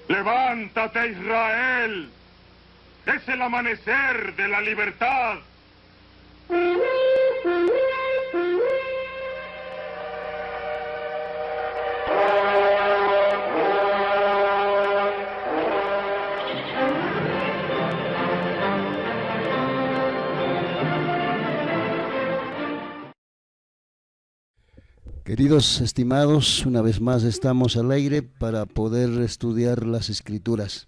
Levántate, Israel. Es el amanecer de la libertad. Queridos estimados, una vez más estamos al aire para poder estudiar las Escrituras.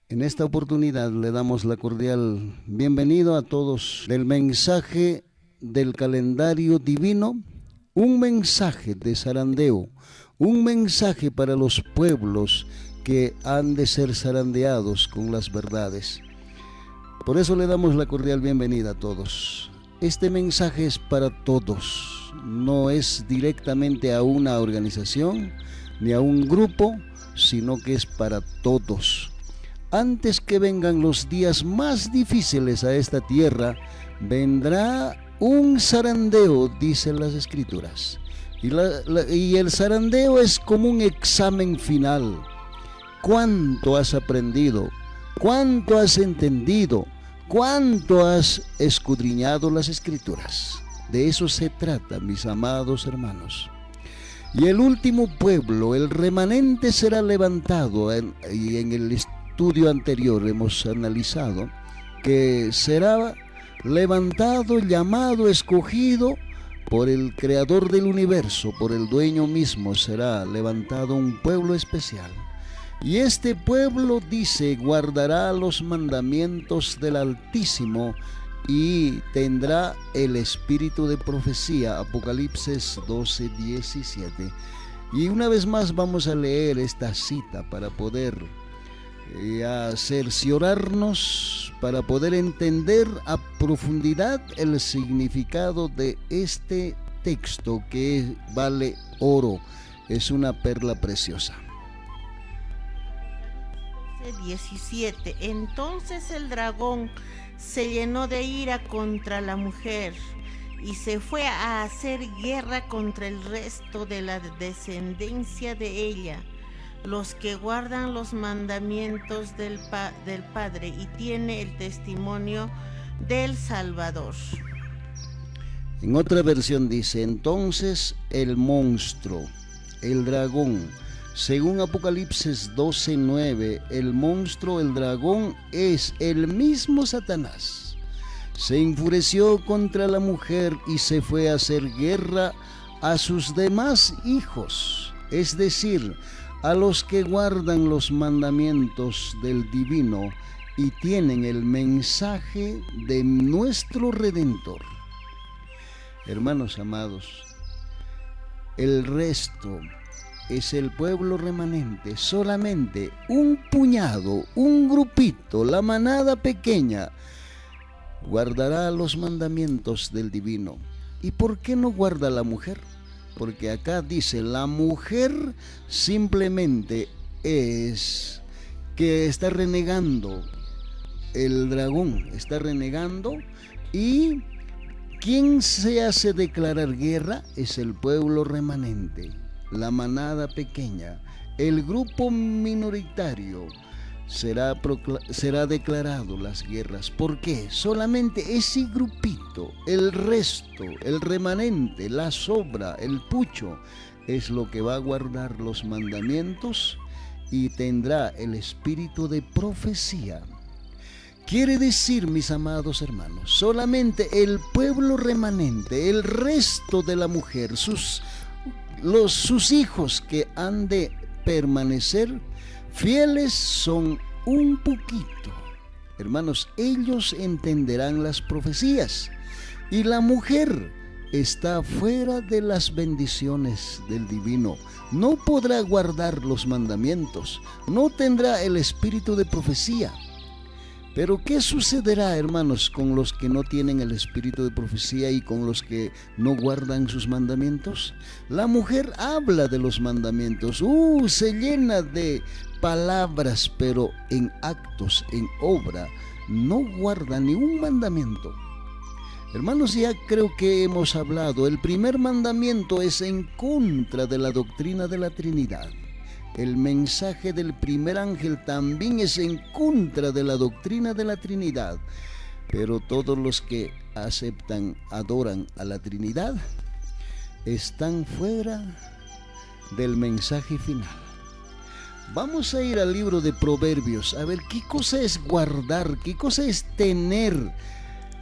En esta oportunidad le damos la cordial bienvenida a todos del mensaje del calendario divino, un mensaje de zarandeo, un mensaje para los pueblos que han de ser zarandeados con las verdades. Por eso le damos la cordial bienvenida a todos. Este mensaje es para todos, no es directamente a una organización ni a un grupo, sino que es para todos. Antes que vengan los días más difíciles a esta tierra, vendrá un zarandeo, dicen las Escrituras. Y el zarandeo es como un examen final. ¿Cuánto has aprendido? ¿Cuánto has entendido? ¿Cuánto has escudriñado las Escrituras? De eso se trata, mis amados hermanos. Y el último pueblo, el remanente, será levantado. Y en el estudio anterior hemos analizado que será levantado, llamado, escogido por el creador del universo, por el dueño mismo. Será levantado un pueblo especial. Y este pueblo, dice, guardará los mandamientos del Altísimo y tendrá el espíritu de profecía. Apocalipsis 12:17. Y una vez más vamos a leer esta cita para poder cerciorarnos, para poder entender a profundidad el significado de este texto que vale oro, es una perla preciosa. 17. Entonces el dragón se llenó de ira contra la mujer y se fue a hacer guerra contra el resto de la descendencia de ella, los que guardan los mandamientos del Padre y tiene el testimonio del Salvador. En otra versión dice, entonces el monstruo, el dragón, según Apocalipsis 12:9, el monstruo, el dragón, es el mismo Satanás. Se enfureció contra la mujer y se fue a hacer guerra a sus demás hijos, es decir, a los que guardan los mandamientos del divino y tienen el mensaje de nuestro Redentor. Hermanos amados, el resto es el pueblo remanente, solamente un puñado, un grupito, la manada pequeña, guardará los mandamientos del divino. ¿Y por qué no guarda la mujer? Porque acá dice, la mujer simplemente es que está renegando, el dragón está renegando, y ¿quién se hace declarar guerra? Es el pueblo remanente, la manada pequeña, el grupo minoritario. Será declarado las guerras. ¿Por qué? Solamente ese grupito, el resto, el remanente, la sobra, el pucho, es lo que va a guardar los mandamientos y tendrá el espíritu de profecía. Quiere decir, mis amados hermanos, solamente el pueblo remanente, el resto de la mujer, sus hijos que han de permanecer fieles son un poquito. Hermanos, ellos entenderán las profecías. Y la mujer está fuera de las bendiciones del divino. No podrá guardar los mandamientos. No tendrá el espíritu de profecía. Pero ¿qué sucederá, hermanos, con los que no tienen el espíritu de profecía y con los que no guardan sus mandamientos? La mujer habla de los mandamientos, se llena de palabras, pero en actos, en obra, no guarda ni un mandamiento. Hermanos, ya creo que hemos hablado, el primer mandamiento es en contra de la doctrina de la Trinidad. El mensaje del primer ángel también es en contra de la doctrina de la Trinidad, pero todos los que aceptan, adoran a la Trinidad, están fuera del mensaje final. Vamos a ir al libro de Proverbios, a ver qué cosa es guardar, qué cosa es tener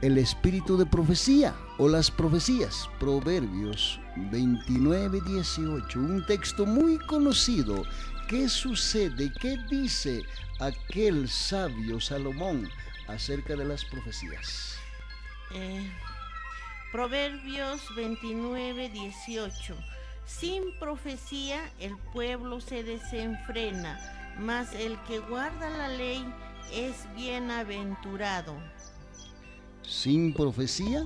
el espíritu de profecía o las profecías. Proverbios 29:18, un texto muy conocido. ¿Qué sucede? ¿Qué dice aquel sabio Salomón acerca de las profecías? Proverbios 29:18. Sin profecía el pueblo se desenfrena, mas el que guarda la ley es bienaventurado. Sin profecía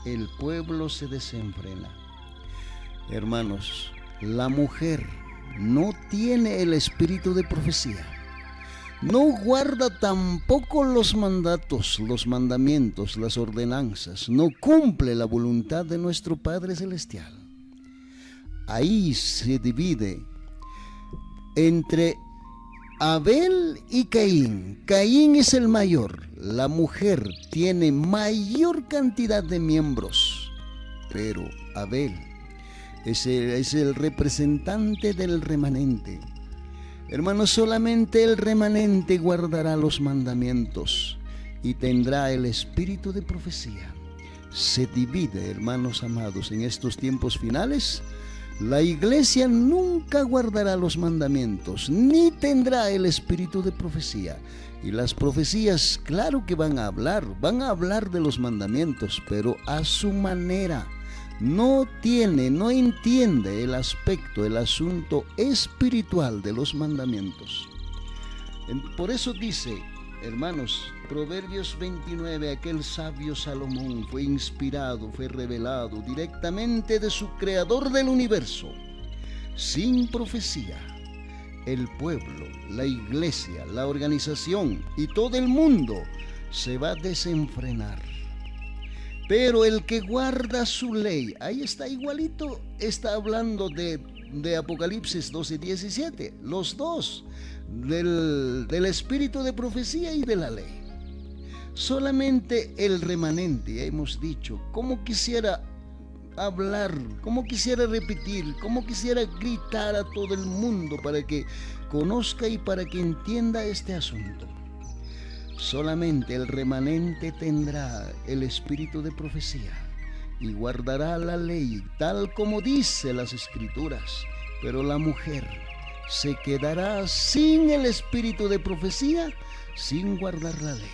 el pueblo se desenfrena. Hermanos, la mujer no tiene el espíritu de profecía. No guarda tampoco los mandatos, los mandamientos, las ordenanzas. No cumple la voluntad de nuestro Padre Celestial. Ahí se divide entre Abel y Caín. Caín es el mayor. La mujer tiene mayor cantidad de miembros, pero Abel es el representante del remanente. Hermanos, solamente el remanente guardará los mandamientos y tendrá el espíritu de profecía. Se divide, hermanos amados, en estos tiempos finales. La iglesia nunca guardará los mandamientos, ni tendrá el espíritu de profecía. Y las profecías, claro que van a hablar de los mandamientos, pero a su manera. No entiende el aspecto, el asunto espiritual de los mandamientos. Por eso dice, hermanos, Proverbios 29, aquel sabio Salomón fue inspirado, fue revelado directamente de su creador del universo. Sin profecía, el pueblo, la iglesia, la organización y todo el mundo se va a desenfrenar. Pero el que guarda su ley, ahí está igualito, está hablando de Apocalipsis 12:17, los dos, del espíritu de profecía y de la ley. Solamente el remanente, hemos dicho, como quisiera hablar, como quisiera repetir, como quisiera gritar a todo el mundo para que conozca y para que entienda este asunto. Solamente el remanente tendrá el espíritu de profecía y guardará la ley tal como dice las Escrituras, pero la mujer se quedará sin el espíritu de profecía, sin guardar la ley.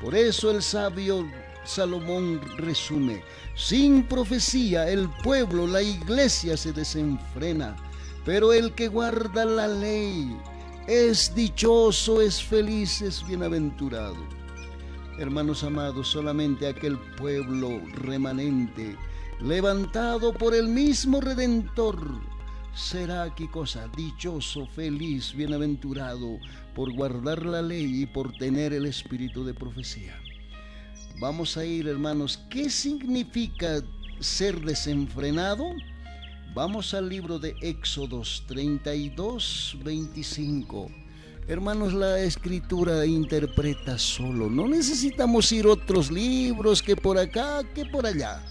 Por eso el sabio Salomón resume: sin profecía el pueblo, la iglesia se desenfrena, pero el que guarda la ley es dichoso, es feliz, es bienaventurado. Hermanos amados, solamente aquel pueblo remanente, levantado por el mismo Redentor, será, ¿qué cosa? Dichoso, feliz, bienaventurado, por guardar la ley y por tener el espíritu de profecía. Vamos a ir, hermanos, ¿qué significa ser desenfrenado? Vamos al libro de Éxodos 32:25. Hermanos, la Escritura interpreta solo. No necesitamos ir a otros libros, que por acá, que por allá.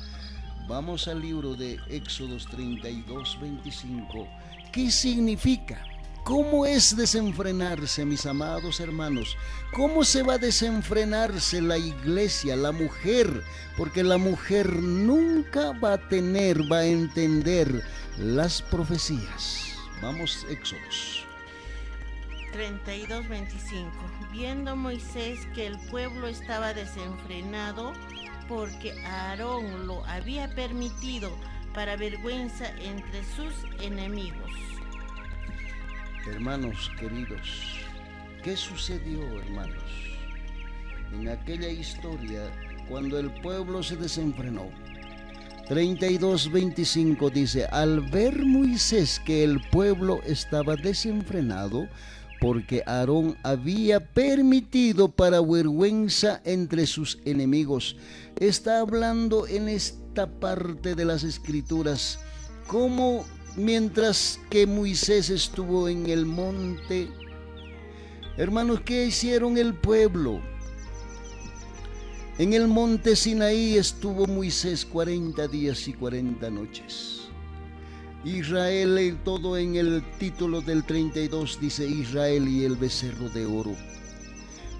Vamos al libro de Éxodos 32:25. ¿Qué significa? ¿Cómo es desenfrenarse, mis amados hermanos? ¿Cómo se va a desenfrenarse la iglesia, la mujer? Porque la mujer nunca va a entender las profecías. Vamos, Éxodos 32:25. Viendo Moisés que el pueblo estaba desenfrenado, porque Aarón lo había permitido para vergüenza entre sus enemigos. Hermanos queridos, ¿qué sucedió, hermanos, en aquella historia cuando el pueblo se desenfrenó? 32:25 dice: al ver Moisés que el pueblo estaba desenfrenado, porque Aarón había permitido para vergüenza entre sus enemigos. Está hablando en esta parte de las Escrituras cómo mientras que Moisés estuvo en el monte, hermanos, ¿qué hicieron el pueblo? En el monte Sinaí estuvo Moisés 40 días y 40 noches. Israel, todo en el título del 32 dice Israel y el becerro de oro.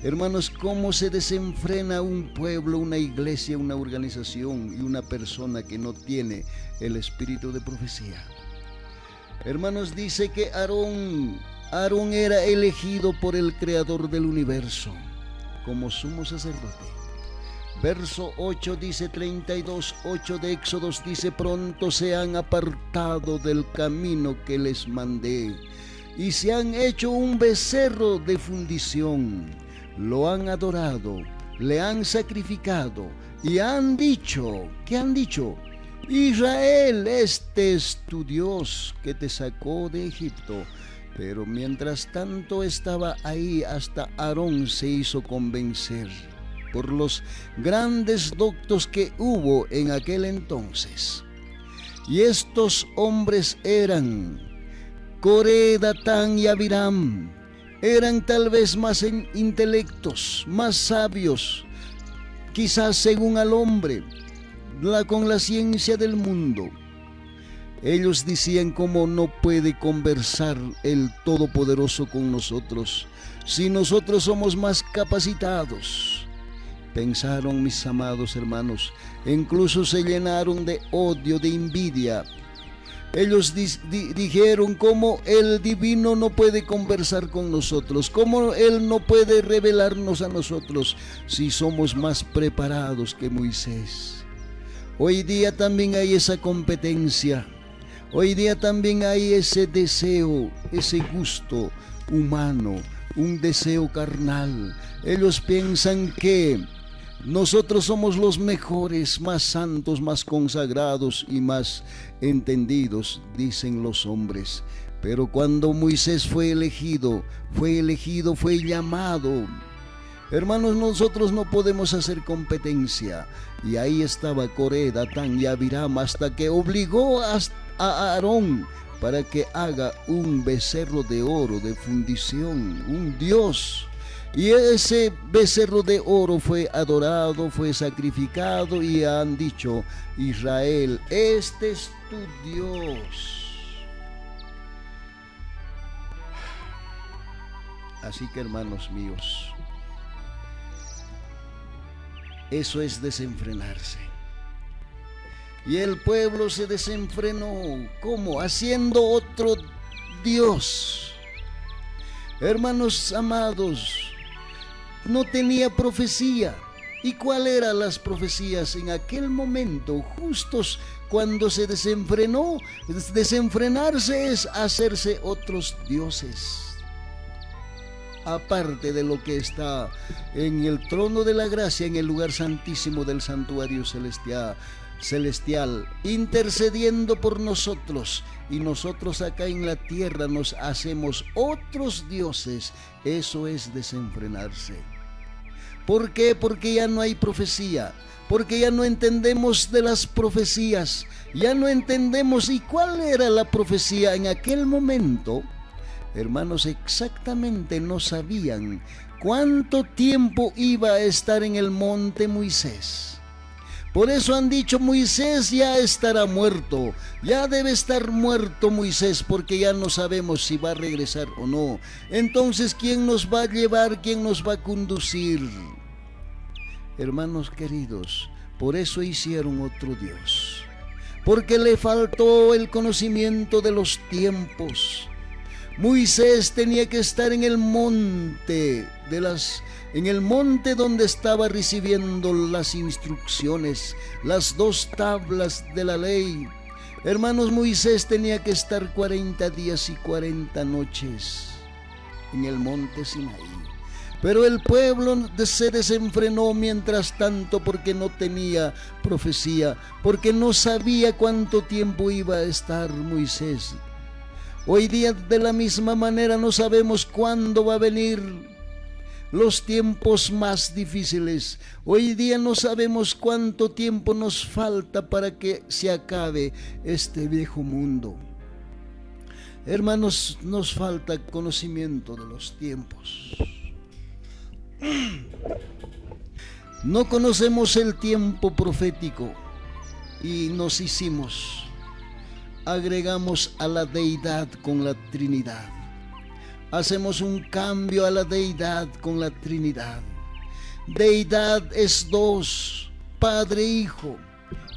Hermanos, ¿cómo se desenfrena un pueblo, una iglesia, una organización y una persona que no tiene el espíritu de profecía? Hermanos, dice que Aarón era elegido por el Creador del universo como sumo sacerdote. Verso 8 dice, 32:8 de Éxodos dice, pronto se han apartado del camino que les mandé y se han hecho un becerro de fundición, lo han adorado, le han sacrificado y han dicho, ¿qué han dicho? Israel, este es tu Dios que te sacó de Egipto. Pero mientras tanto estaba ahí, hasta Aarón se hizo convencer por los grandes doctos que hubo en aquel entonces. Y estos hombres eran Coré, Datán y Abiram. Eran tal vez más intelectos, más sabios, quizás según al hombre, con la ciencia del mundo. Ellos decían, ¿cómo no puede conversar el Todopoderoso con nosotros si nosotros somos más capacitados? Pensaron, mis amados hermanos, incluso se llenaron de odio, de envidia. Ellos dijeron, ¿cómo el divino no puede conversar con nosotros? ¿Cómo él no puede revelarnos a nosotros si somos más preparados que Moisés? Hoy día también hay esa competencia. Hoy día también hay ese deseo, ese gusto humano, un deseo carnal. Ellos piensan que nosotros somos los mejores, más santos, más consagrados y más entendidos, dicen los hombres. Pero cuando Moisés fue elegido, fue llamado. Hermanos, nosotros no podemos hacer competencia. Y ahí estaba Coré, Datán y Abiram, hasta que obligó a Aarón para que haga un becerro de oro de fundición, un dios. Y ese becerro de oro fue adorado, fue sacrificado, y han dicho, Israel, este es tu Dios. Así que, hermanos míos, eso es desenfrenarse. Y el pueblo se desenfrenó. ¿Cómo? Haciendo otro Dios. Hermanos amados, no tenía profecía. ¿Y cuáles eran las profecías en aquel momento? Justos cuando se desenfrenó. Desenfrenarse es hacerse otros dioses, aparte de lo que está en el trono de la gracia, en el lugar santísimo del santuario celestial, intercediendo por nosotros, y nosotros acá en la tierra nos hacemos otros dioses. Eso es desenfrenarse. ¿Por qué? Porque ya no hay profecía, porque ya no entendemos de las profecías, ya no entendemos. ¿Y cuál era la profecía en aquel momento? Hermanos, exactamente no sabían cuánto tiempo iba a estar en el monte Moisés. Por eso han dicho, Moisés ya estará muerto, ya debe estar muerto Moisés, porque ya no sabemos si va a regresar o no. Entonces, ¿quién nos va a llevar? ¿Quién nos va a conducir? Hermanos queridos, por eso hicieron otro Dios, porque le faltó el conocimiento de los tiempos. Moisés tenía que estar en el monte donde estaba recibiendo las instrucciones, las 2 tablas de la ley. Hermanos, Moisés tenía que estar 40 días y 40 noches en el monte Sinaí. Pero el pueblo se desenfrenó mientras tanto, porque no tenía profecía, porque no sabía cuánto tiempo iba a estar Moisés. Hoy día, de la misma manera, no sabemos cuándo va a venir los tiempos más difíciles. Hoy día no sabemos cuánto tiempo nos falta para que se acabe este viejo mundo. Hermanos, nos falta conocimiento de los tiempos. No conocemos el tiempo profético y nos agregamos a la deidad con la Trinidad. Hacemos un cambio a la deidad con la Trinidad. Deidad es dos, Padre, Hijo,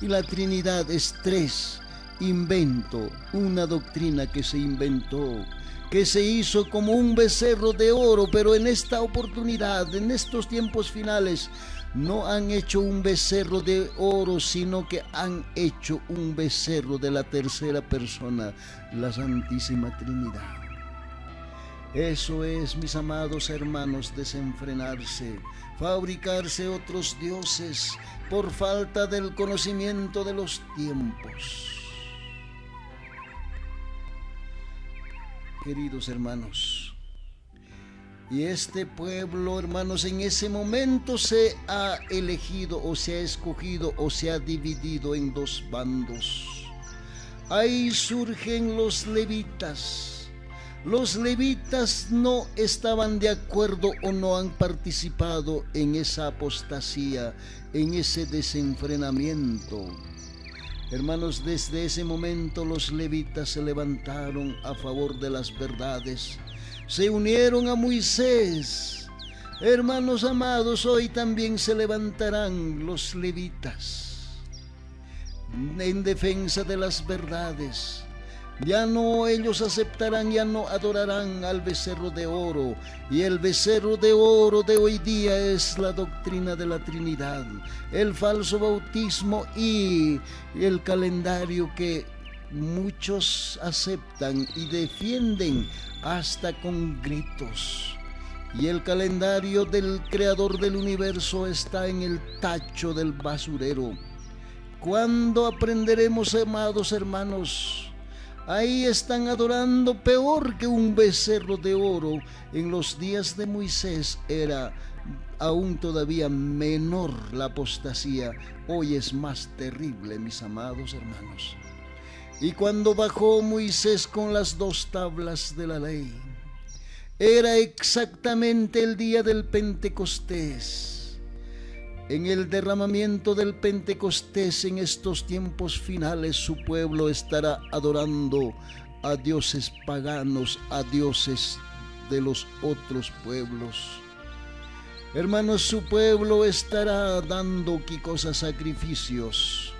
y la Trinidad es tres. Invento, una doctrina que se inventó, que se hizo como un becerro de oro, pero en esta oportunidad, en estos tiempos finales, no han hecho un becerro de oro, sino que han hecho un becerro de la tercera persona, la Santísima Trinidad. Eso es, mis amados hermanos, desenfrenarse, fabricarse otros dioses por falta del conocimiento de los tiempos. Queridos hermanos, y este pueblo, hermanos, en ese momento se ha elegido o se ha escogido o se ha dividido en dos bandos. Ahí surgen los levitas. Los levitas no estaban de acuerdo o no han participado en esa apostasía, en ese desenfrenamiento. Hermanos, desde ese momento los levitas se levantaron a favor de las verdades, se unieron a Moisés. Hermanos amados, hoy también se levantarán los levitas en defensa de las verdades. Ya no ellos aceptarán, ya no adorarán al becerro de oro. Y el becerro de oro de hoy día es la doctrina de la Trinidad, el falso bautismo y el calendario que muchos aceptan y defienden hasta con gritos. Y el calendario del Creador del universo está en el tacho del basurero. ¿Cuándo aprenderemos, amados hermanos? Ahí están adorando peor que un becerro de oro. En los días de Moisés era aún todavía menor la apostasía. Hoy es más terrible, mis amados hermanos. Y cuando bajó Moisés con las 2 tablas de la ley, era exactamente el día del Pentecostés. En el derramamiento del Pentecostés, en estos tiempos finales, su pueblo estará adorando a dioses paganos, a dioses de los otros pueblos. Hermanos, su pueblo estará dando sacrificios,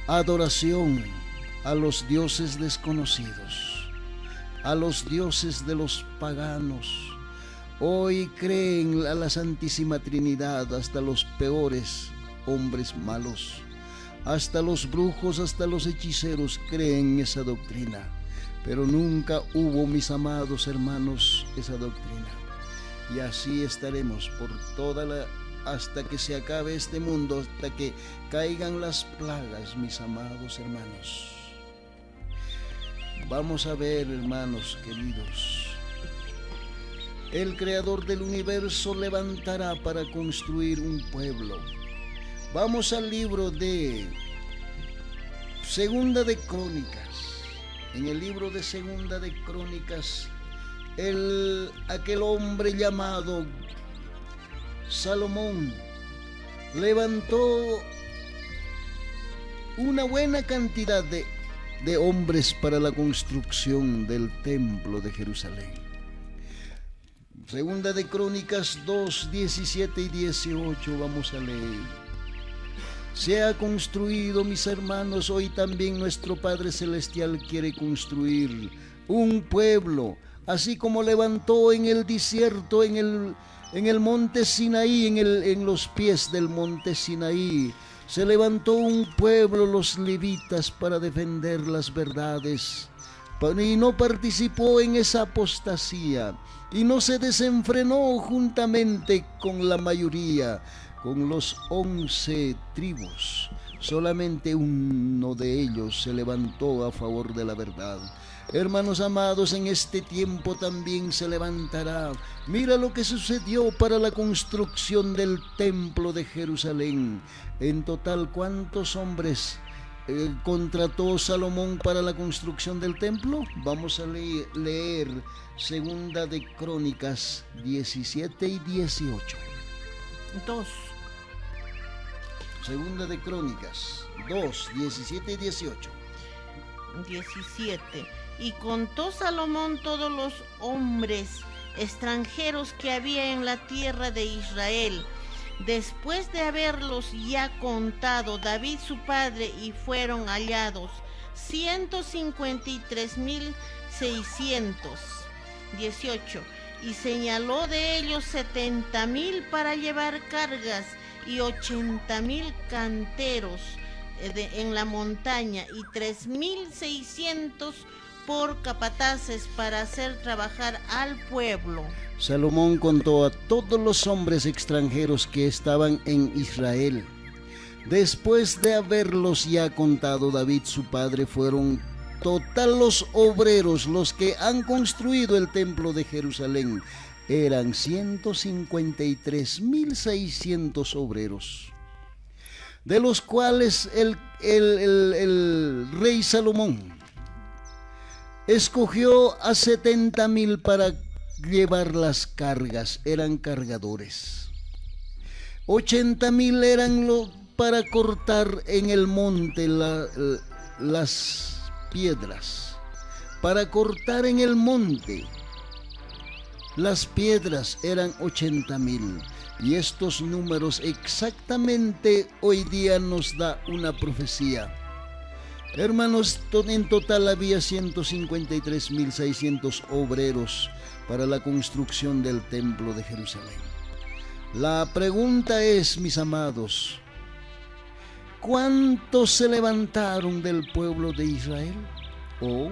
adoración a los dioses desconocidos, a los dioses de los paganos. Hoy creen a la Santísima Trinidad hasta los peores hombres malos, hasta los brujos, hasta los hechiceros creen esa doctrina, pero nunca hubo, mis amados hermanos, esa doctrina. Y así estaremos hasta que se acabe este mundo, hasta que caigan las plagas, mis amados hermanos. Vamos a ver, hermanos queridos, el Creador del universo levantará para construir un pueblo. Vamos al libro de Segunda de Crónicas. En el libro de Segunda de Crónicas, aquel hombre llamado Salomón levantó una buena cantidad de hombres para la construcción del templo de Jerusalén. Segunda de Crónicas 2, 17 y 18 vamos a leer. Se ha construido, mis hermanos, hoy también nuestro Padre Celestial quiere construir un pueblo, así como levantó en el desierto, en el monte Sinaí, en los pies del monte Sinaí, se levantó un pueblo, los levitas, para defender las verdades, y no participó en esa apostasía, y no se desenfrenó juntamente con la mayoría, con los 11 tribus. Solamente uno de ellos se levantó a favor de la verdad. Hermanos amados, en este tiempo también se levantará. Mira lo que sucedió para la construcción del templo de Jerusalén. En total, ¿cuántos hombres contrató Salomón para la construcción del templo? Vamos a leer Segunda de Crónicas 17 y 18. 2. Segunda de Crónicas 2, 17 y 18. 17. Y contó Salomón todos los hombres extranjeros que había en la tierra de Israel, después de haberlos ya contado David su padre, y fueron hallados 153,600. 18. Y señaló de ellos 70,000 para llevar cargas, y 80,000 canteros en la montaña, y 3,600 por capataces para hacer trabajar al pueblo. Salomón contó a todos los hombres extranjeros que estaban en Israel. Después de haberlos ya contado David su padre, fueron total los obreros los que han construido el templo de Jerusalén. Eran 153,600 obreros, de los cuales el rey Salomón escogió a 70,000 para llevar las cargas, eran cargadores. 80,000 eran para cortar en el monte las piedras, para cortar en el monte las piedras eran 80,000. Y estos números exactamente hoy día nos da una profecía. Hermanos, en total había 153,600 obreros para la construcción del templo de Jerusalén. La pregunta es, mis amados, ¿cuántos se levantaron del pueblo de Israel? ¿O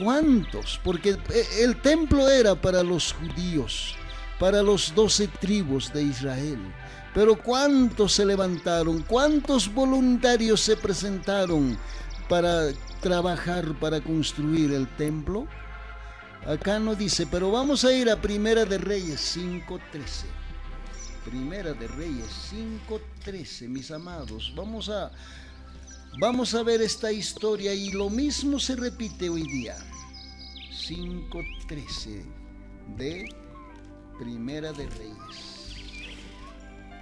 cuántos? Porque el templo era para los judíos, para los 12 tribus de Israel. Pero ¿cuántos se levantaron? ¿Cuántos voluntarios se presentaron para trabajar, para construir el templo? Acá no dice, pero vamos a ir a Primera de Reyes 5:13. Primera de Reyes 5:13, mis amados. Vamos a ver esta historia, y lo mismo se repite hoy día. 5:13 de Primera de Reyes.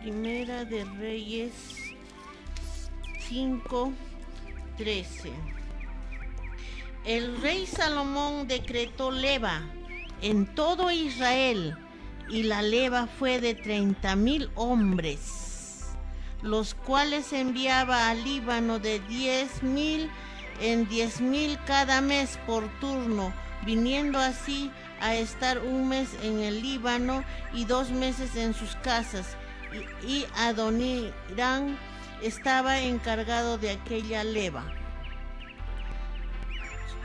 Primera de Reyes 5:13. El rey Salomón decretó leva en todo Israel, y la leva fue de 30,000 hombres, los cuales enviaba al Líbano de 10,000 en 10,000 cada mes por turno, viniendo así a estar un mes en el Líbano y 2 meses en sus casas. Y Adonirán estaba encargado de aquella leva.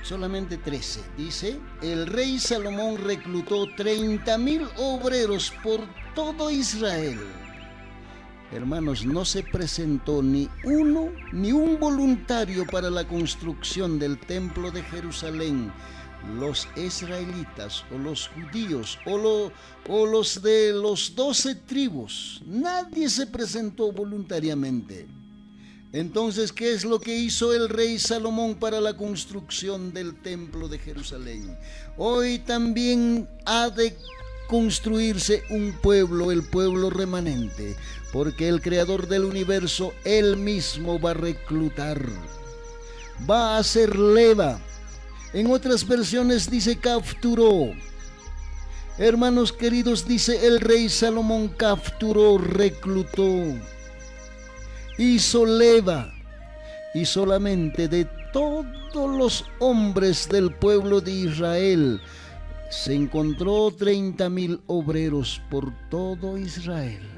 Solamente 13. Dice, el rey Salomón reclutó 30,000 obreros por todo Israel. Hermanos, no se presentó ni un voluntario para la construcción del templo de Jerusalén. Los israelitas o los judíos o los de los 12 tribus, nadie se presentó voluntariamente. Entonces, ¿qué es lo que hizo el rey Salomón para la construcción del templo de Jerusalén? Hoy también ha de construirse un pueblo, el pueblo remanente, porque el creador del universo, él mismo va a reclutar, va a hacer leva. En otras versiones dice capturó. Hermanos queridos, dice el rey Salomón capturó, reclutó, hizo leva, y solamente de todos los hombres del pueblo de Israel se encontró 30,000 obreros por todo Israel.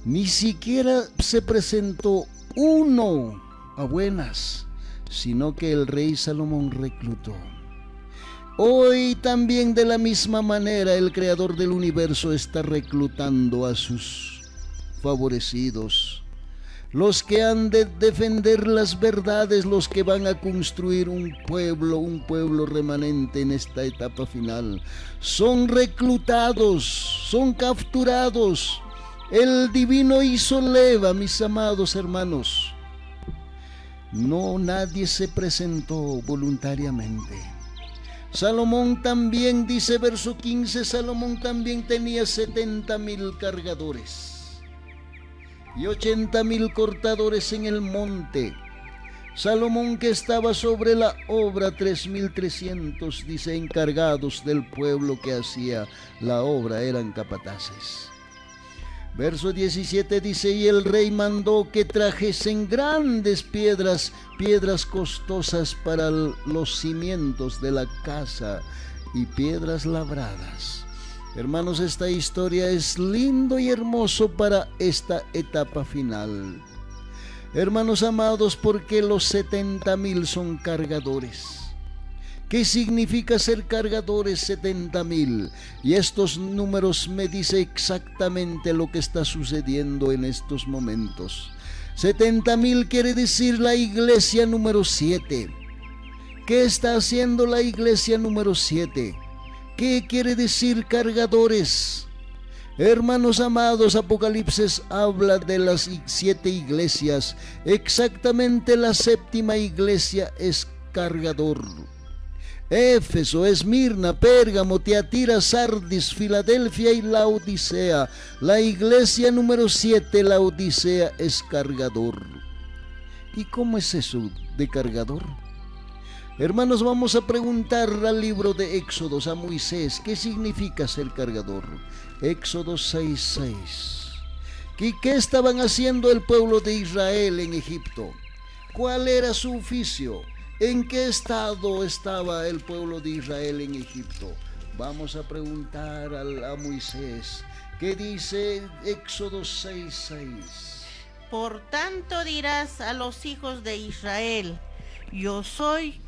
Ni siquiera se presentó uno a buenas, sino que el rey Salomón reclutó. Hoy también, de la misma manera, el creador del universo está reclutando a sus favorecidos, los que han de defender las verdades, los que van a construir un pueblo remanente en esta etapa final. Son reclutados, son capturados. El divino hizo leva, mis amados hermanos. No, nadie se presentó voluntariamente. Salomón también, dice verso 15, Salomón también tenía 70,000 cargadores y 80,000 cortadores en el monte. Salomón, que estaba sobre la obra, 3,300, dice, encargados del pueblo que hacía la obra, eran capataces. Verso 17 dice, y el rey mandó que trajesen grandes piedras, piedras costosas para los cimientos de la casa y piedras labradas. Hermanos, esta historia es lindo y hermoso para esta etapa final. Hermanos amados, porque los 70,000 son cargadores. ¿Qué significa ser cargadores? 70,000. Y estos números me dicen exactamente lo que está sucediendo en estos momentos. 70,000 quiere decir la iglesia número 7. ¿Qué está haciendo la iglesia número 7? ¿Qué quiere decir cargadores? Hermanos amados, Apocalipsis habla de las 7 iglesias. Exactamente la 7ª iglesia es cargador. Éfeso, Esmirna, Pérgamo, Tiatira, Sardis, Filadelfia y Laodicea. La iglesia número 7, Laodicea, es cargador. ¿Y cómo es eso de cargador? Hermanos, vamos a preguntar al libro de Éxodos, a Moisés, ¿qué significa ser cargador? Éxodo 6:6. ¿Qué estaban haciendo el pueblo de Israel en Egipto? ¿Cuál era su oficio? ¿En qué estado estaba el pueblo de Israel en Egipto? Vamos a preguntar a Moisés. ¿Qué dice Éxodo 6:6? Por tanto dirás a los hijos de Israel, yo soy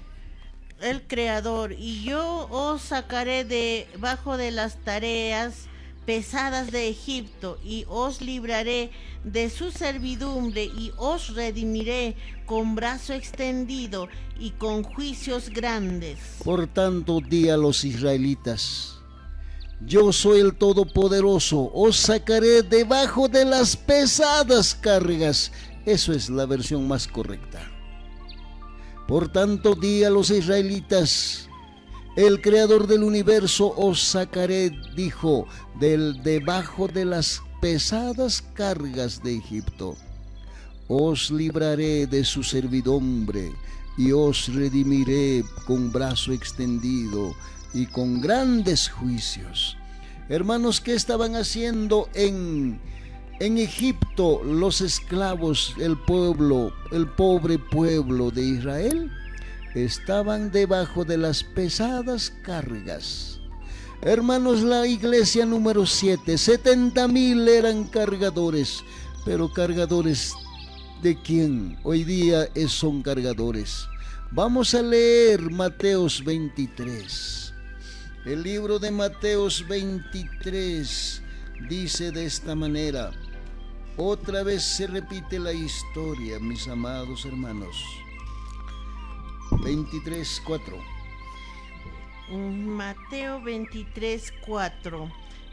el Creador, y yo os sacaré debajo de las tareas pesadas de Egipto, y os libraré de su servidumbre, y os redimiré con brazo extendido y con juicios grandes. Por tanto, di a los israelitas, yo soy el Todopoderoso, os sacaré debajo de las pesadas cargas. Eso es la versión más correcta. Por tanto, di a los israelitas, el Creador del universo os sacaré, dijo, debajo de las pesadas cargas de Egipto. Os libraré de su servidumbre y os redimiré con brazo extendido y con grandes juicios. Hermanos, ¿qué estaban haciendo en Egipto los esclavos, el pueblo, el pobre pueblo de Israel? Estaban debajo de las pesadas cargas. Hermanos, la iglesia número 7, 70,000 eran cargadores, pero cargadores ¿de quién? Hoy día son cargadores. Vamos a leer Mateos 23. El libro de Mateos 23 dice de esta manera. Otra vez se repite la historia, mis amados hermanos. 23:4. Mateo 23:4.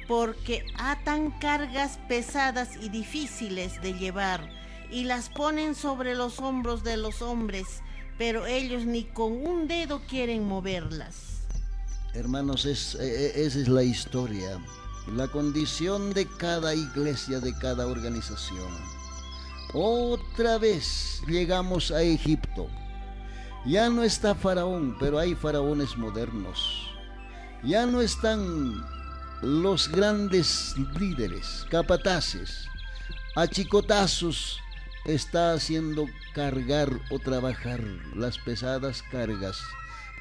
Porque atan cargas pesadas y difíciles de llevar, y las ponen sobre los hombros de los hombres, pero ellos ni con un dedo quieren moverlas. Hermanos, esa es la historia, la condición de cada iglesia, de cada organización. Otra vez llegamos a Egipto. Ya no está Faraón, pero hay faraones modernos. Ya no están los grandes líderes, capataces. A chicotazos está haciendo cargar o trabajar las pesadas cargas.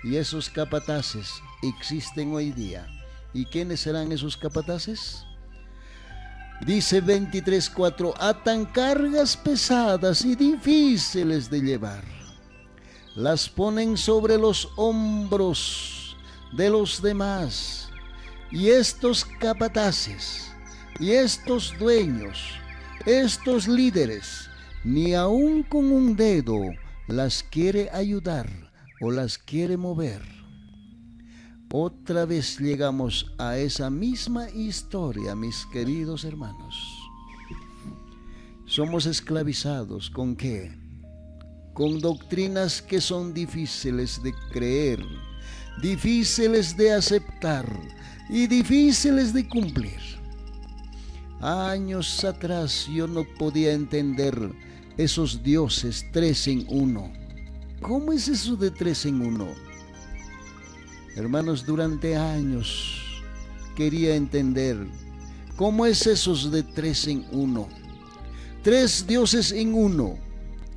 Y esos capataces existen hoy día. ¿Y quiénes serán esos capataces? Dice 23:4, atan cargas pesadas y difíciles de llevar. Las ponen sobre los hombros de los demás. Y estos capataces, y estos dueños, estos líderes, ni aun con un dedo las quiere ayudar o las quiere mover. Otra vez llegamos a esa misma historia, mis queridos hermanos. Somos esclavizados, ¿con qué? con doctrinas que son difíciles de creer, difíciles de aceptar y difíciles de cumplir. Años atrás yo no podía entender esos dioses 3 en 1. ¿Cómo es eso de 3 en 1? Hermanos, durante años quería entender cómo es esos de 3 en 1. 3 dioses en 1.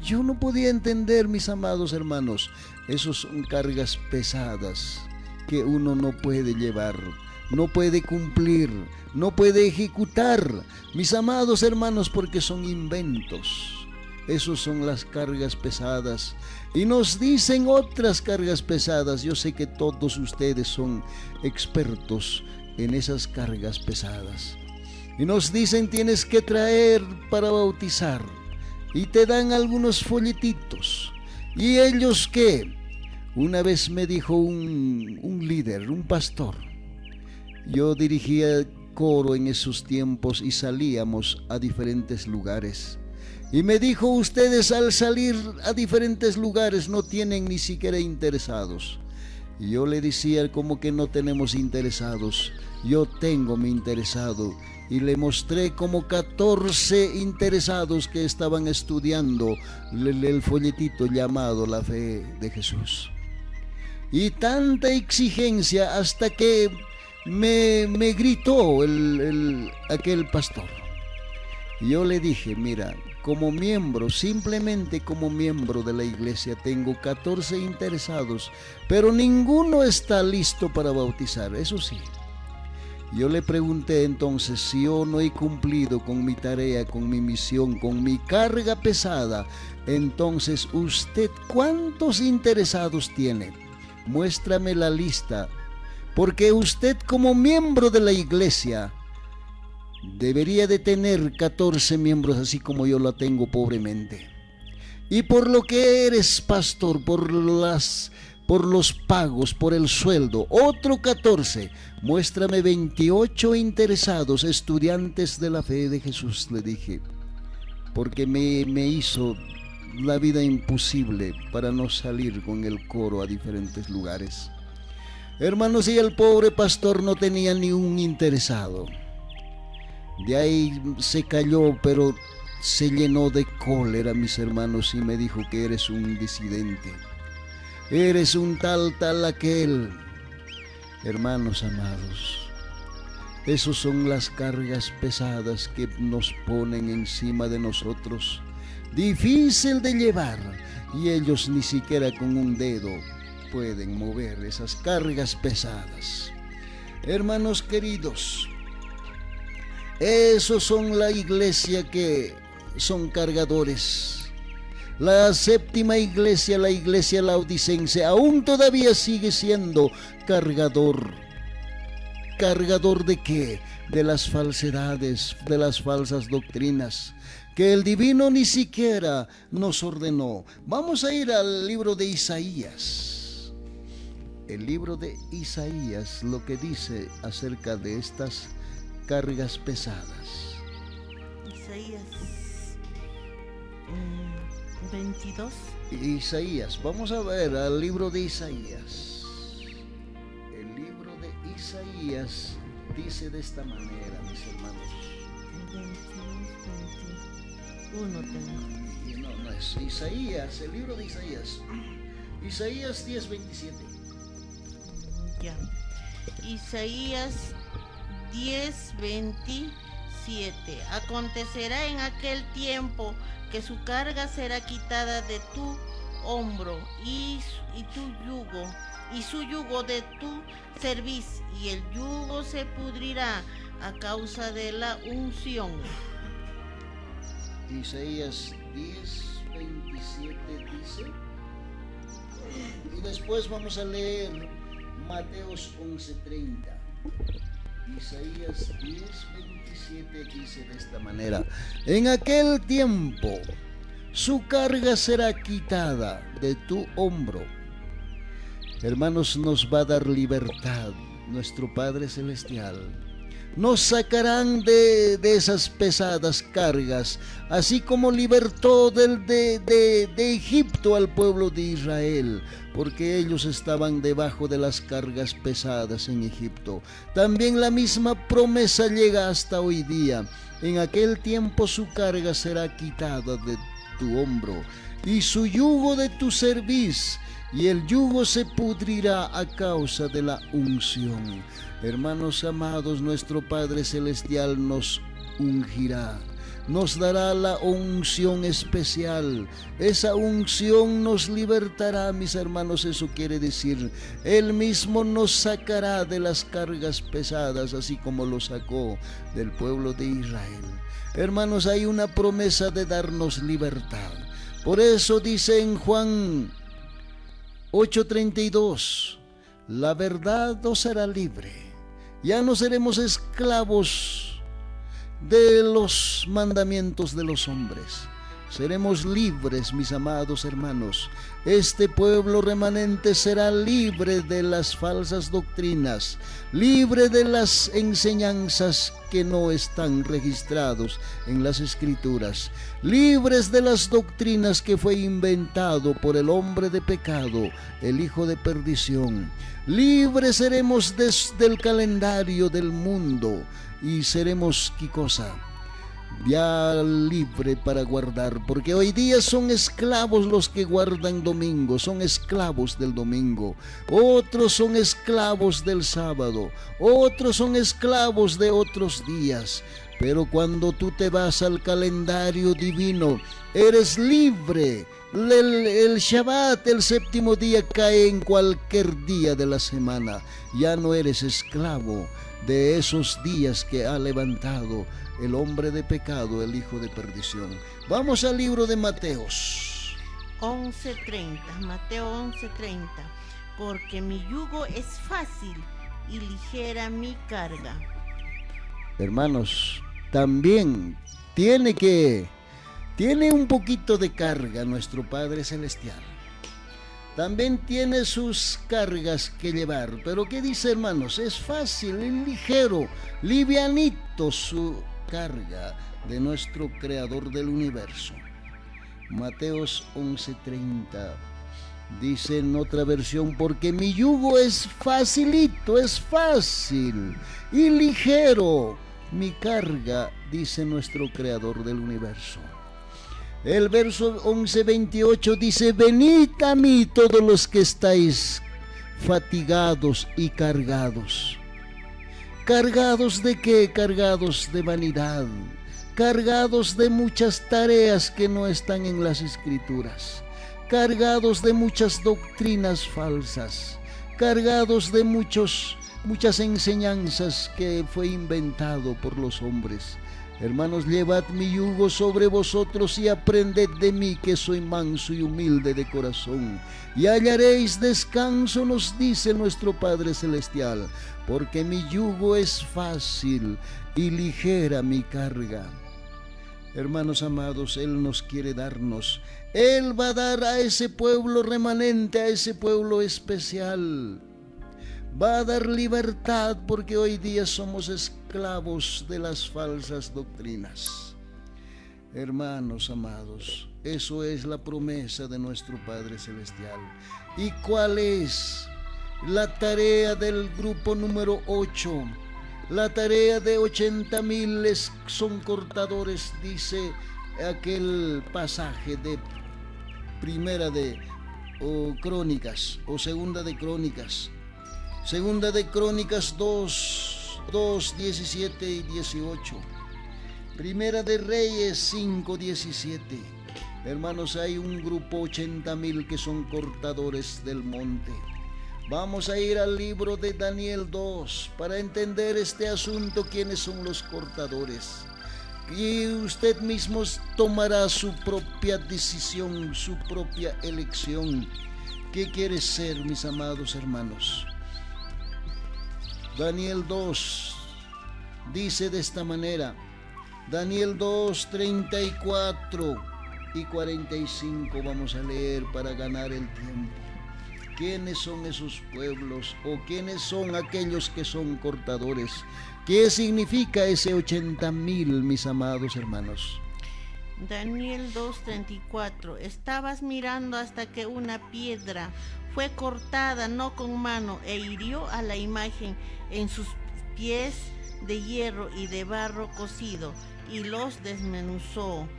Yo no podía entender, mis amados hermanos. Esos son cargas pesadas que uno no puede llevar, no puede cumplir, no puede ejecutar, mis amados hermanos, porque son inventos. Esos son las cargas pesadas. Y nos dicen otras cargas pesadas. Yo sé que todos ustedes son expertos en esas cargas pesadas. Y nos dicen, tienes que traer para bautizar. Y te dan algunos folletitos. ¿Y ellos qué? Una vez me dijo un líder, un pastor. Yo dirigía coro en esos tiempos y salíamos a diferentes lugares. Y me dijo, ustedes al salir a diferentes lugares no tienen ni siquiera interesados. Y yo le decía, como que no tenemos interesados. Yo tengo mi interesado. Y le mostré como 14 interesados que estaban estudiando el folletito llamado La Fe de Jesús. Y tanta exigencia hasta que me gritó aquel pastor. Yo le dije, mira, como miembro, simplemente como miembro de la iglesia, tengo 14 interesados, pero ninguno está listo para bautizar, eso sí. Yo le pregunté entonces, si yo no he cumplido con mi tarea, con mi misión, con mi carga pesada, entonces usted, ¿cuántos interesados tiene? Muéstrame la lista, porque usted como miembro de la iglesia debería de tener 14 miembros, así como yo la tengo pobremente. Y por lo que eres pastor, por los pagos, por el sueldo, otro 14. Muéstrame 28 interesados, estudiantes de la fe de Jesús, le dije. Porque me hizo la vida imposible para no salir con el coro a diferentes lugares. Hermanos, y el pobre pastor no tenía ni un interesado. De ahí se cayó, pero se llenó de cólera, mis hermanos, y me dijo que eres un disidente. Eres un tal aquel. Hermanos amados, esos son las cargas pesadas que nos ponen encima de nosotros. Difícil de llevar, y ellos ni siquiera con un dedo pueden mover esas cargas pesadas. Hermanos queridos, esos son la iglesia que son cargadores. La séptima iglesia, la iglesia laodicense, aún todavía sigue siendo cargador. ¿Cargador de qué? De las falsedades, de las falsas doctrinas, que el divino ni siquiera nos ordenó. Vamos a ir al libro de Isaías. El libro de Isaías, lo que dice acerca de estas cargas pesadas. Isaías 22. Isaías, vamos a ver al libro de Isaías. El libro de Isaías dice de esta manera, mis hermanos. 22, 21 No es Isaías, el libro de Isaías. Isaías 10:27. Ya. Isaías 10:27. Acontecerá en aquel tiempo que su carga será quitada de tu hombro y su yugo de tu cerviz, y el yugo se pudrirá a causa de la unción. Isaías 10:27 dice, y después vamos a leer Mateos 11:30. Isaías 10:27 dice de esta manera: en aquel tiempo su carga será quitada de tu hombro. Hermanos, nos va a dar libertad nuestro Padre Celestial. nos sacarán de esas pesadas cargas, así como libertó de Egipto al pueblo de Israel, porque ellos estaban debajo de las cargas pesadas en Egipto. También la misma promesa llega hasta hoy día. En aquel tiempo su carga será quitada de tu hombro y su yugo de tu cerviz, y el yugo se pudrirá a causa de la unción. Hermanos amados, nuestro Padre Celestial nos ungirá, nos dará la unción especial. Esa unción nos libertará, mis hermanos. Eso quiere decir, Él mismo nos sacará de las cargas pesadas, así como lo sacó del pueblo de Israel. Hermanos, hay una promesa de darnos libertad. Por eso dice en Juan 8:32, la verdad os hará libre. Ya no seremos esclavos de los mandamientos de los hombres. Seremos libres, mis amados hermanos. Este pueblo remanente será libre de las falsas doctrinas, libre de las enseñanzas que no están registrados en las Escrituras, libres de las doctrinas que fue inventado por el hombre de pecado, el hijo de perdición. Libres seremos del calendario del mundo y seremos, ¿qué cosa? Ya libre para guardar, porque hoy día son esclavos los que guardan domingo, son esclavos del domingo. Otros son esclavos del sábado, otros son esclavos de otros días. Pero cuando tú te vas al calendario divino, eres libre. El Shabbat, el séptimo día, cae en cualquier día de la semana. Ya no eres esclavo de esos días que ha levantado el hombre de pecado, el hijo de perdición. Vamos al libro de Mateos 11:30, Mateo 11:30, porque mi yugo es fácil y ligera mi carga. Hermanos, también tiene un poquito de carga nuestro Padre Celestial. También tiene sus cargas que llevar. Pero ¿qué dice, hermanos? Es fácil, es ligero, livianito su carga de nuestro Creador del universo. Mateos 11:30 dice en otra versión, porque mi yugo es facilito, es fácil y ligero mi carga, dice nuestro Creador del universo. El verso 11:28 dice, venid a mí todos los que estáis fatigados y cargados. ¿Cargados de qué? Cargados de vanidad, cargados de muchas tareas que no están en las Escrituras, cargados de muchas doctrinas falsas, cargados de muchas enseñanzas que fue inventado por los hombres. Hermanos, llevad mi yugo sobre vosotros y aprended de mí, que soy manso y humilde de corazón, y hallaréis descanso, nos dice nuestro Padre Celestial, porque mi yugo es fácil y ligera mi carga. Hermanos amados, Él nos quiere darnos, Él va a dar a ese pueblo remanente, a ese pueblo especial, va a dar libertad, porque hoy día somos esclavos de las falsas doctrinas. Hermanos amados, eso es la promesa de nuestro Padre Celestial. ¿Y cuál es la tarea del grupo número 8? La tarea de 80,000 son cortadores, dice aquel pasaje de primera de Crónicas o segunda de Crónicas. Segunda de Crónicas 2, 17 y 18. Primera de Reyes 5, 17. Hermanos, hay un grupo 80,000 que son cortadores del monte. Vamos a ir al libro de Daniel 2 para entender este asunto, quiénes son los cortadores. Y usted mismo tomará su propia decisión, su propia elección. ¿Qué quiere ser, mis amados hermanos? Daniel 2 dice de esta manera, Daniel 2, 34 y 45, vamos a leer para ganar el tiempo. ¿Quiénes son esos pueblos o quiénes son aquellos que son cortadores? ¿Qué significa ese 80,000, mis amados hermanos? Daniel 2:34. Estabas mirando hasta que una piedra fue cortada no con mano e hirió a la imagen en sus pies de hierro y de barro cocido y los desmenuzó.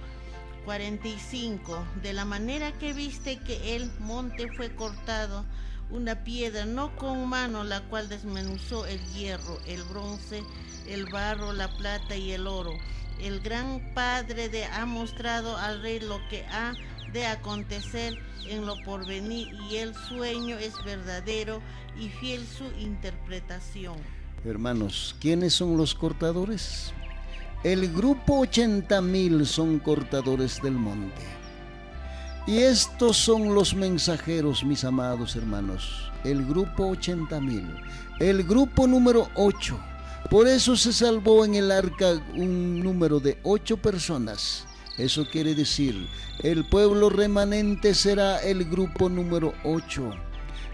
45. De la manera que viste que el monte fue cortado una piedra no con mano, la cual desmenuzó el hierro, el bronce, el barro, la plata y el oro. El gran Padre ha mostrado al rey lo que ha de acontecer en lo porvenir, y el sueño es verdadero y fiel su interpretación. Hermanos, ¿quiénes son los cortadores? El grupo 80,000 son cortadores del monte. Y estos son los mensajeros, mis amados hermanos. El grupo 80,000. El grupo número 8. Por eso se salvó en el arca un número de 8 personas. Eso quiere decir, el pueblo remanente será el grupo número 8.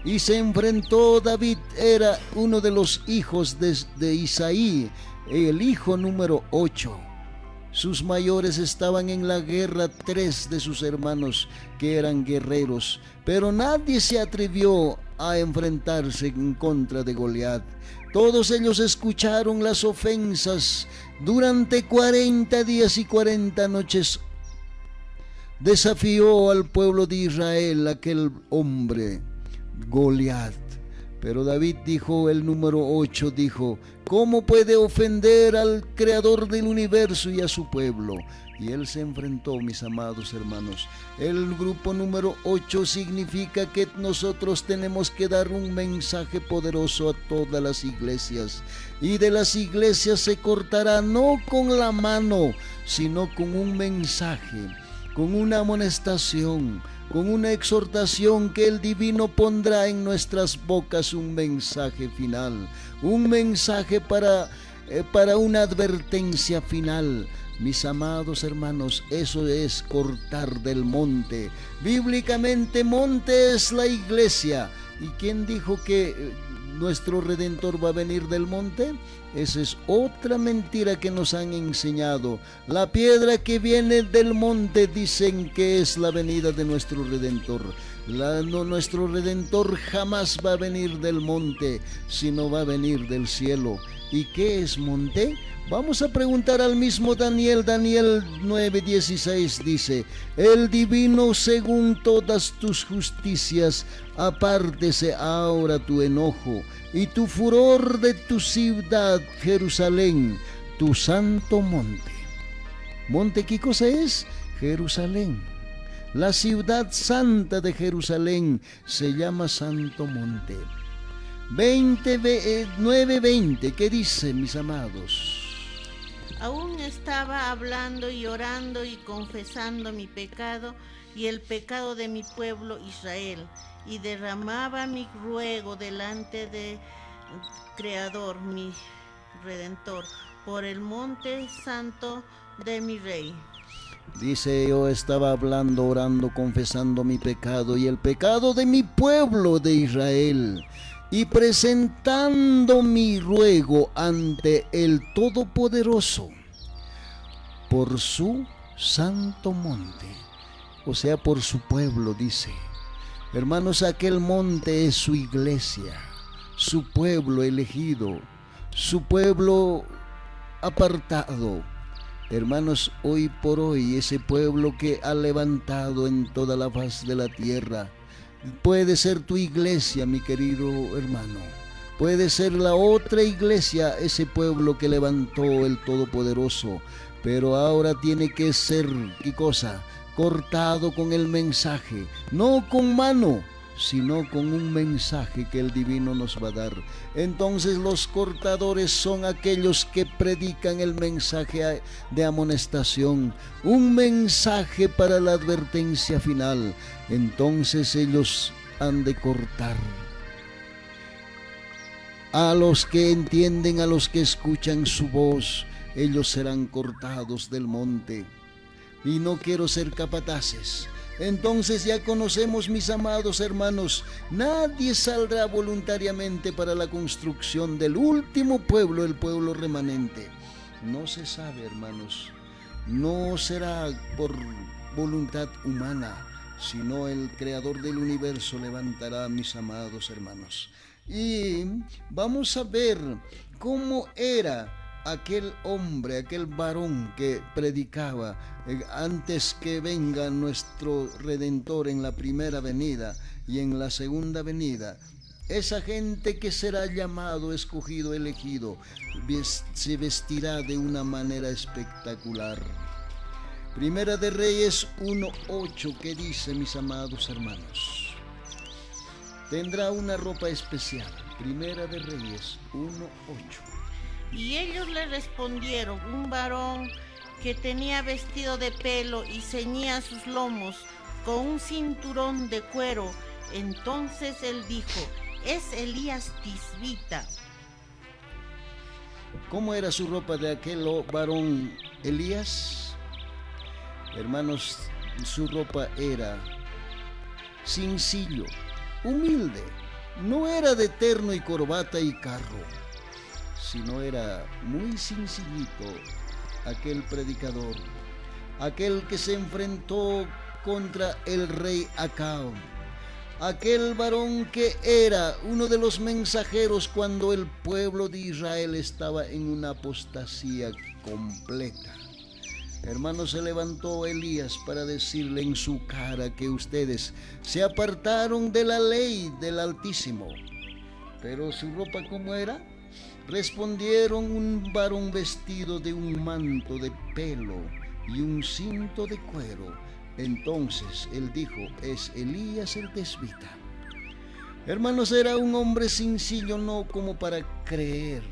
Y se enfrentó David, era uno de los hijos de Isaí, el hijo número 8. Sus mayores estaban en la guerra, 3 de sus hermanos que eran guerreros, pero nadie se atrevió a enfrentarse en contra de Goliat. Todos ellos escucharon las ofensas durante 40 días y 40 noches. Desafió al pueblo de Israel aquel hombre, Goliat. Pero David dijo, el número 8 dijo, ¿cómo puede ofender al creador del universo y a su pueblo? Y él se enfrentó, mis amados hermanos. El grupo número 8 significa que nosotros tenemos que dar un mensaje poderoso a todas las iglesias. Y de las iglesias se cortará no con la mano, sino con un mensaje, con una amonestación, con una exhortación que el divino pondrá en nuestras bocas, un mensaje final, un mensaje para una advertencia final. Mis amados hermanos, eso es cortar del monte. Bíblicamente, monte es la iglesia. ¿Y quién dijo que nuestro Redentor va a venir del monte? Esa es otra mentira que nos han enseñado. La piedra que viene del monte dicen que es la venida de nuestro Redentor. Nuestro Redentor jamás va a venir del monte, sino va a venir del cielo. ¿Y qué es monte? Vamos a preguntar al mismo Daniel. Daniel 9:16 dice, el divino según todas tus justicias, apártese ahora tu enojo y tu furor de tu ciudad, Jerusalén, tu santo monte. ¿Monte qué cosa es? Jerusalén. La ciudad santa de Jerusalén se llama Santo Monte. 9:20, ¿qué dice, mis amados? Aún estaba hablando y orando y confesando mi pecado y el pecado de mi pueblo Israel, y derramaba mi ruego delante del Creador, mi Redentor, por el monte santo de mi Rey. Dice, yo estaba hablando, orando, confesando mi pecado y el pecado de mi pueblo de Israel, y presentando mi ruego ante el Todopoderoso por su santo monte, o sea, por su pueblo, dice. Hermanos, aquel monte es su iglesia, su pueblo elegido, su pueblo apartado. Hermanos, hoy por hoy, ese pueblo que ha levantado en toda la faz de la tierra, puede ser tu iglesia, mi querido hermano. Puede ser la otra iglesia, ese pueblo que levantó el Todopoderoso. Pero ahora tiene que ser, ¿qué cosa? Cortado con el mensaje, no con mano, sino con un mensaje que el divino nos va a dar. Entonces los cortadores son aquellos que predican el mensaje de amonestación, un mensaje para la advertencia final. Entonces ellos han de cortar a los que entienden, a los que escuchan su voz. Ellos serán cortados del monte. Y no quiero ser capataces, Entonces ya conocemos, mis amados hermanos, nadie saldrá voluntariamente para la construcción del último pueblo, el pueblo remanente. No se sabe, hermanos, no será por voluntad humana, sino el creador del universo levantará, mis amados hermanos. Y vamos a ver cómo era aquel hombre, aquel varón que predicaba antes que venga nuestro Redentor en la primera venida y en la segunda venida. Esa gente que será llamado, escogido, elegido, se vestirá de una manera espectacular. Primera de Reyes 1:8, que dice, mis amados hermanos, tendrá una ropa especial. Primera de Reyes 1:8. Y ellos le respondieron, un varón que tenía vestido de pelo y ceñía sus lomos con un cinturón de cuero. Entonces él dijo, es Elías Tisbita. ¿Cómo era su ropa de aquel varón Elías? Hermanos, su ropa era sencillo, humilde. No era de terno y corbata y carro, sino era muy sencillito aquel predicador, aquel que se enfrentó contra el rey Acab, aquel varón que era uno de los mensajeros cuando el pueblo de Israel estaba en una apostasía completa. Hermanos, se levantó Elías para decirle en su cara que ustedes se apartaron de la ley del Altísimo. Pero su ropa, ¿cómo era? Respondieron, un varón vestido de un manto de pelo y un cinto de cuero. Entonces él dijo, es Elías el Tisbita. Hermanos, era un hombre sencillo, no como para creer.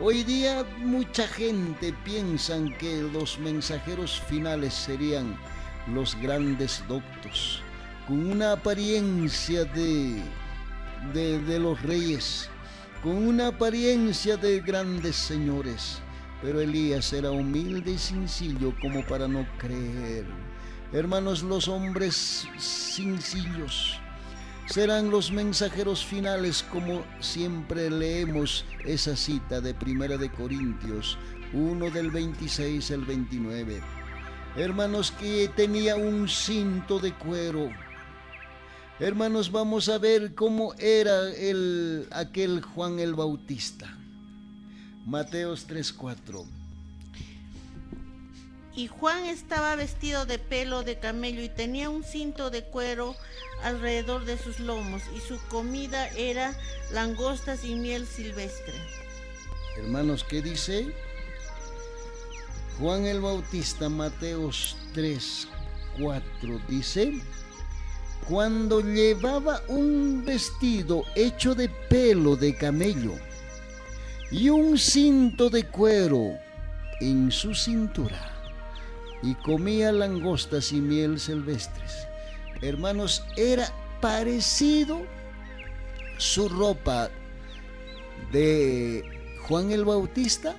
Hoy día mucha gente piensa que los mensajeros finales serían los grandes doctos, con una apariencia de los reyes, con una apariencia de grandes señores. Pero Elías era humilde y sencillo como para no creer. Hermanos, los hombres sencillos serán los mensajeros finales, como siempre leemos esa cita de 1 de Corintios 1 del 26 al 29. Hermanos, que tenía un cinto de cuero. Hermanos, vamos a ver cómo era aquel Juan el Bautista. Mateos 3:4. Y Juan estaba vestido de pelo de camello y tenía un cinto de cuero alrededor de sus lomos, y su comida era langostas y miel silvestre. Hermanos, ¿qué dice? Juan el Bautista, Mateos 3:4 dice, cuando llevaba un vestido hecho de pelo de camello y un cinto de cuero en su cintura, y comía langostas y miel silvestres. Hermanos, era parecido su ropa de Juan el Bautista,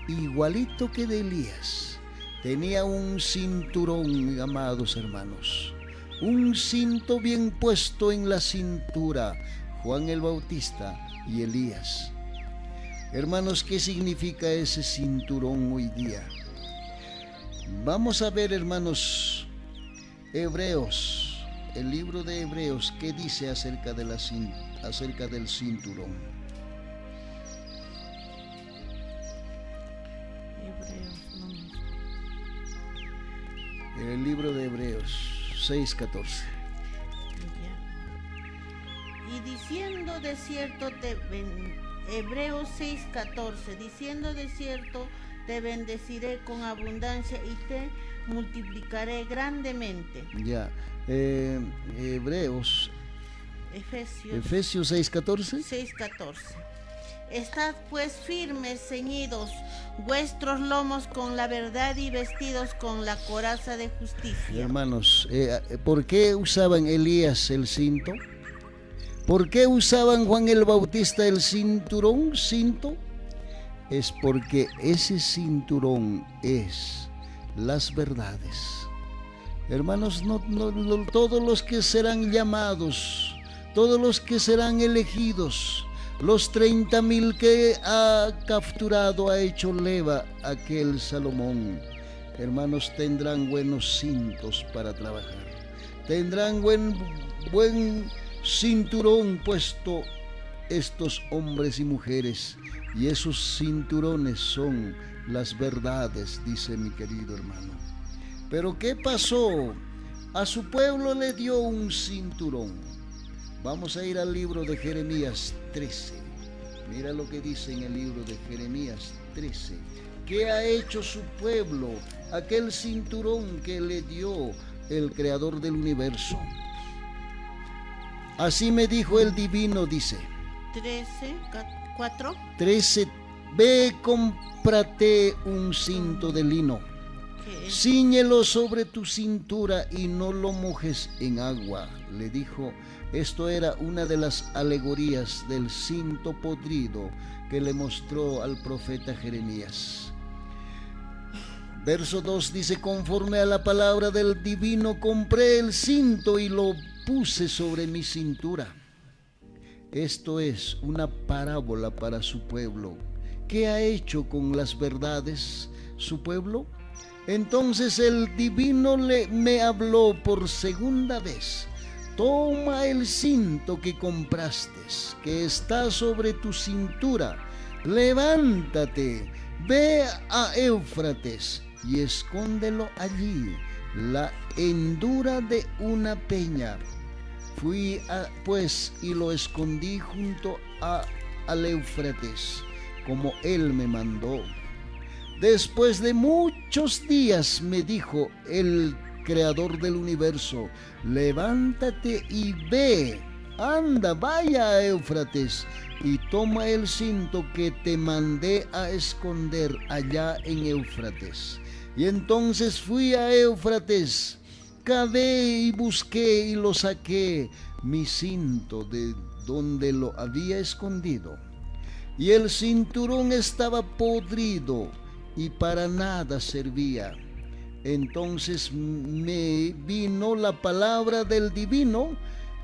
igualito que de Elías. Tenía un cinturón, amados hermanos, un cinto bien puesto en la cintura, Juan el Bautista y Elías. Hermanos, ¿qué significa ese cinturón hoy día? Vamos a ver, hermanos, Hebreos, el libro de Hebreos, ¿qué dice acerca del cinturón? El libro de Hebreos 6:14. Y diciendo de cierto, Hebreos 6:14, diciendo de cierto, te bendeciré con abundancia y te multiplicaré grandemente. Ya, Efesios 6:14. 6:14. Estad pues firmes, ceñidos vuestros lomos con la verdad y vestidos con la coraza de justicia. Hermanos, ¿por qué usaban Elías el cinto? ¿Por qué usaban Juan el Bautista el cinto? Es porque ese cinturón es las verdades, Hermanos, todos los que serán llamados, todos los que serán elegidos, los 30,000 que ha capturado, ha hecho leva aquel Salomón, hermanos, tendrán buenos cintos para trabajar, tendrán buen cinturón puesto estos hombres y mujeres, y esos cinturones son las verdades, dice mi querido hermano. Pero ¿qué pasó? A su pueblo le dio un cinturón. Vamos a ir al libro de Jeremías 13. Mira lo que dice en el libro de Jeremías 13. ¿Qué ha hecho su pueblo? Aquel cinturón que le dio el creador del universo. Así me dijo el divino, dice. 13, ve, cómprate un cinto de lino. Cíñelo sobre tu cintura y no lo mojes en agua, le dijo. Esto era una de las alegorías del cinto podrido que le mostró al profeta Jeremías. Verso 2 dice, conforme a la palabra del divino, compré el cinto y lo puse sobre mi cintura. Esto es una parábola para su pueblo. ¿Qué ha hecho con las verdades su pueblo? Entonces el divino me habló por segunda vez. Toma el cinto que compraste, que está sobre tu cintura. Levántate, ve a Éufrates y escóndelo allí, la hendura de una peña. Fui pues y lo escondí junto al Éufrates, como él me mandó. Después de muchos días me dijo el creador del universo, levántate y ve, anda, vaya a Éufrates y toma el cinto que te mandé a esconder allá en Éufrates. Y entonces fui a Éufrates, cavé y busqué y lo saqué, mi cinto de donde lo había escondido. Y el cinturón estaba podrido y para nada servía. Entonces me vino la palabra del divino,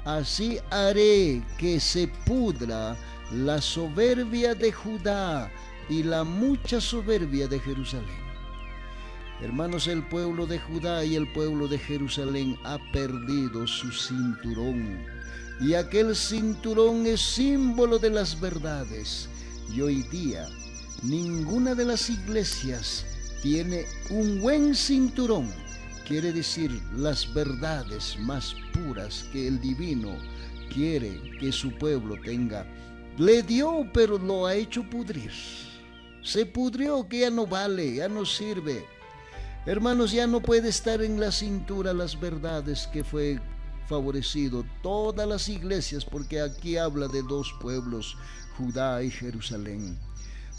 así haré que se pudra la soberbia de Judá y la mucha soberbia de Jerusalén. Hermanos, el pueblo de Judá y el pueblo de Jerusalén ha perdido su cinturón, y aquel cinturón es símbolo de las verdades, y hoy día ninguna de las iglesias tiene un buen cinturón, quiere decir las verdades más puras que el divino quiere que su pueblo tenga. Le dio, pero lo ha hecho pudrir. Se pudrió, que ya no vale, ya no sirve. Hermanos, ya no puede estar en la cintura las verdades que fue favorecido todas las iglesias, porque aquí habla de dos pueblos, Judá y Jerusalén.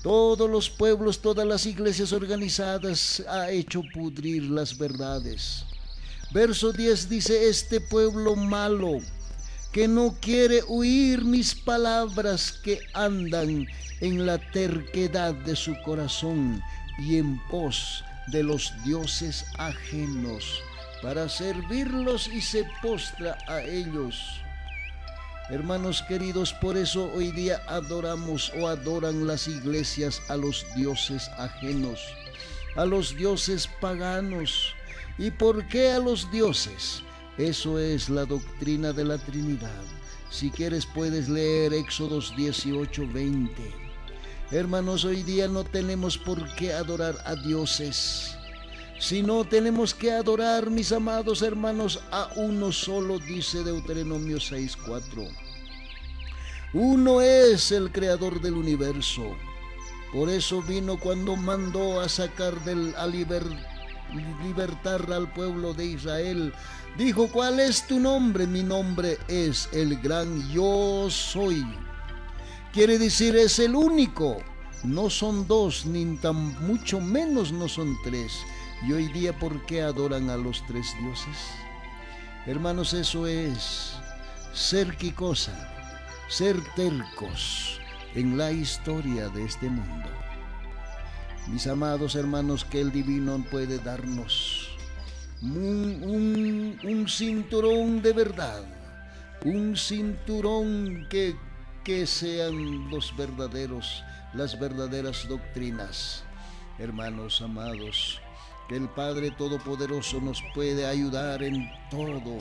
Todos los pueblos, todas las iglesias organizadas ha hecho pudrir las verdades. Verso 10 dice, este pueblo malo, que no quiere oír mis palabras, que andan en la terquedad de su corazón y en pos de los dioses ajenos, para servirlos y se postra a ellos. Hermanos queridos, por eso hoy día adoramos o adoran las iglesias a los dioses ajenos, a los dioses paganos. ¿Y por qué a los dioses? Eso es la doctrina de la Trinidad. Si quieres puedes leer Éxodos 18:20. Hermanos, hoy día no tenemos por qué adorar a dioses, sino tenemos que adorar, mis amados hermanos, a uno solo, dice Deuteronomio 6:4. Uno es el creador del universo. Por eso vino cuando mandó a sacar libertar al pueblo de Israel. Dijo, ¿cuál es tu nombre? Mi nombre es el gran yo soy. Quiere decir, es el único. No son dos, ni tan mucho menos no son tres. Y hoy día, ¿por qué adoran a los tres dioses? Hermanos, eso es ser ¿qué cosa? Ser tercos en la historia de este mundo. Mis amados hermanos, que el divino puede darnos un cinturón de verdad, un cinturón que sean las verdaderas doctrinas. Hermanos amados, que el Padre Todopoderoso nos puede ayudar en todo.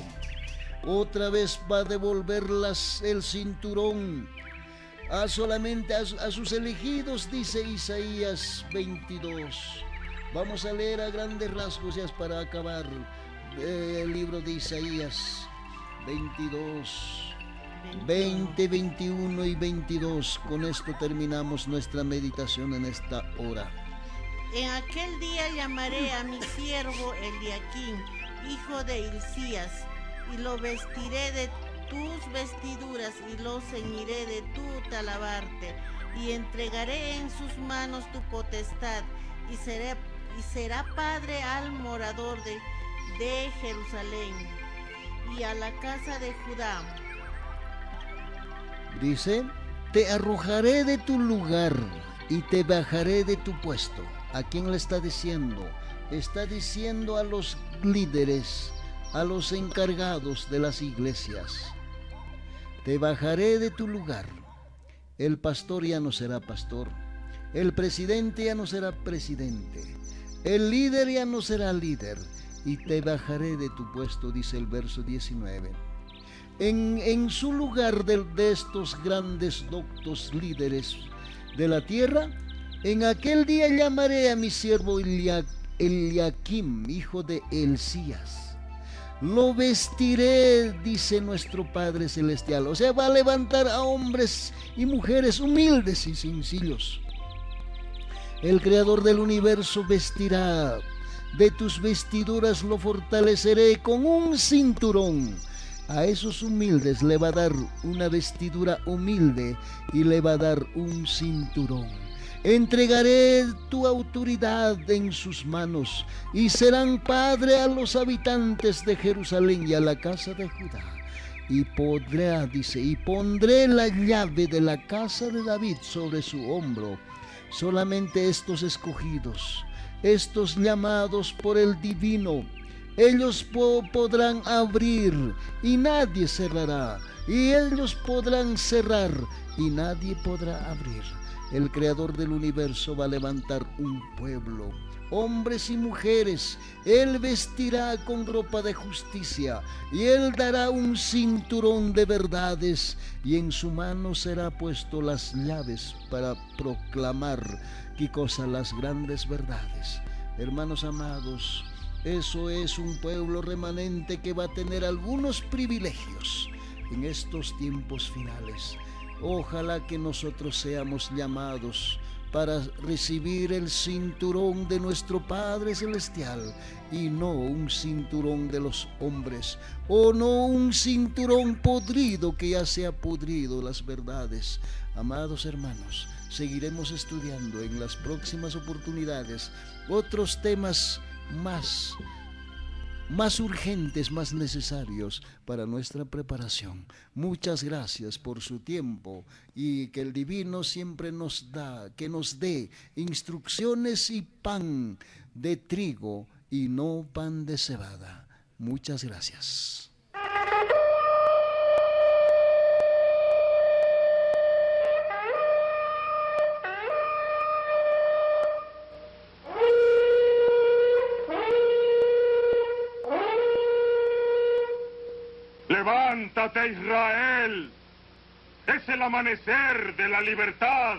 Otra vez va a devolver el cinturón solamente a sus elegidos, dice Isaías 22. Vamos a leer a grandes rasgos ya para acabar el libro de Isaías 22, 20, 21 y 22. Con esto terminamos nuestra meditación en esta hora. En aquel día llamaré a mi siervo Eliaquim, hijo de Hilcías, y lo vestiré de tus vestiduras y lo ceñiré de tu talabarte, y entregaré en sus manos tu potestad, y será padre al morador de Jerusalén y a la casa de Judá. Dice, te arrojaré de tu lugar y te bajaré de tu puesto. ¿A quién le está diciendo? Está diciendo a los líderes, a los encargados de las iglesias. Te bajaré de tu lugar. El pastor ya no será pastor. El presidente ya no será presidente. El líder ya no será líder. Y te bajaré de tu puesto, dice el verso 19. En su lugar de estos grandes doctos líderes de la tierra, en aquel día llamaré a mi siervo Eliaquim, hijo de Hilcías. Lo vestiré, dice nuestro Padre Celestial. O sea, va a levantar a hombres y mujeres humildes y sencillos. El Creador del universo vestirá. De tus vestiduras lo fortaleceré con un cinturón. A esos humildes le va a dar una vestidura humilde y le va a dar un cinturón. Entregaré tu autoridad en sus manos y serán padre a los habitantes de Jerusalén y a la casa de Judá. Y pondré la llave de la casa de David sobre su hombro. Solamente estos escogidos, estos llamados por el divino, ellos podrán abrir y nadie cerrará, y ellos podrán cerrar y nadie podrá abrir. El Creador del universo va a levantar un pueblo, hombres y mujeres. Él vestirá con ropa de justicia y Él dará un cinturón de verdades, y en su mano será puesto las llaves para proclamar las grandes verdades. Hermanos amados, eso es un pueblo remanente que va a tener algunos privilegios en estos tiempos finales. Ojalá que nosotros seamos llamados para recibir el cinturón de nuestro Padre Celestial y no un cinturón de los hombres, o no un cinturón podrido que ya se ha podrido las verdades. Amados hermanos, seguiremos estudiando en las próximas oportunidades otros temas más urgentes, más necesarios para nuestra preparación. Muchas gracias por su tiempo, y que el Divino siempre nos dé instrucciones y pan de trigo y no pan de cebada. Muchas gracias. Levántate, Israel. Es el amanecer de la libertad.